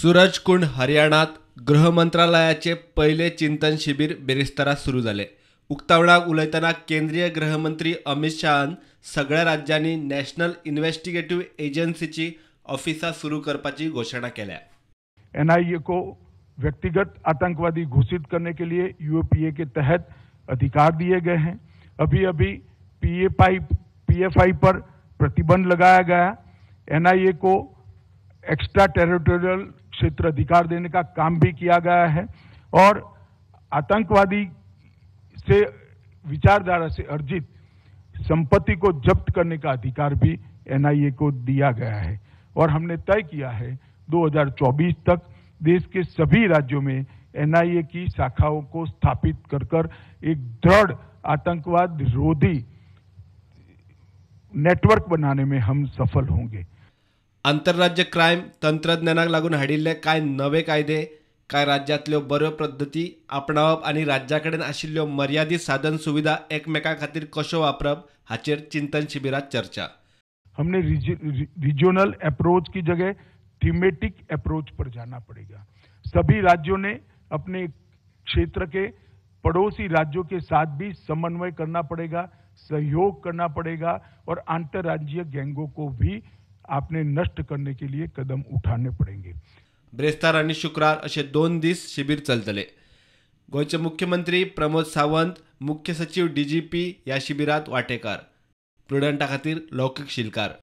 सूरजकुंड हरियाणात गृह मंत्रालयाचे पहिले चिंतन शिबिर बेरेस्तारात सुरू झाले। उक्तावणाक उलयतना केंद्रीय गृहमंत्री अमित शहान सगळ्या राज्यांनी नॅशनल इन्व्हेस्टिगेटिव्ह एजन्सीची ऑफिसा सुरू करपाची घोषणा केल्या। एनआईए को व्यक्तिगत आतंकवादी घोषित करने के लिए यूएपीए के तहत अधिकार दिए गए हैं। अभी अभी पीएफआई पर प्रतिबंध लगाया गया। एनआईए को एक्स्ट्रा टेरिटोरियल क्षेत्र अधिकार देने का काम भी किया गया है और आतंकवादी से विचारधारा से अर्जित संपत्ति को जब्त करने का अधिकार भी एनआईए को दिया गया है। और हमने तय किया है 2024 तक देश के सभी राज्यों में एनआईए की शाखाओं को स्थापित कर एक दृढ़ आतंकवाद विरोधी नेटवर्क बनाने में हम सफल होंगे। आंतरराज्य क्राइम तंत्रज्ञानाक लागून हाडिल्ले काय नवे कायदे, काय राज्यातल्यो बऱ्यो पद्धती आपणावप आणि राज्याकडेन आशिल्ल्यो मर्यादित साधन सुविधा एकमेका खातीर कशो वापरप हाचेर चिंतन शिबिरात चर्चा। हमने रीजनल अप्रोच की जगह थीमेटिक अप्रोच पर जाना पड़ेगा। सभी राज्यों ने अपने क्षेत्र के पड़ोसी राज्यों के साथ भी समन्वय करना पड़ेगा, सहयोग करना पड़ेगा और अंतर्राज्यीय गैंगों को भी आपने नष्ट करने के लिए कदम उठाने पड़ेंगे। ब्रेस्तार आणि शुक्रार असे 2 दीस शिबिर चलतले। गोयचे मुख्यमंत्री प्रमोद सावंत, मुख्य सचिव डीजीपी या शिबिरात वाटेकार। प्रुडंटा खातीर लौकिक शिलकार।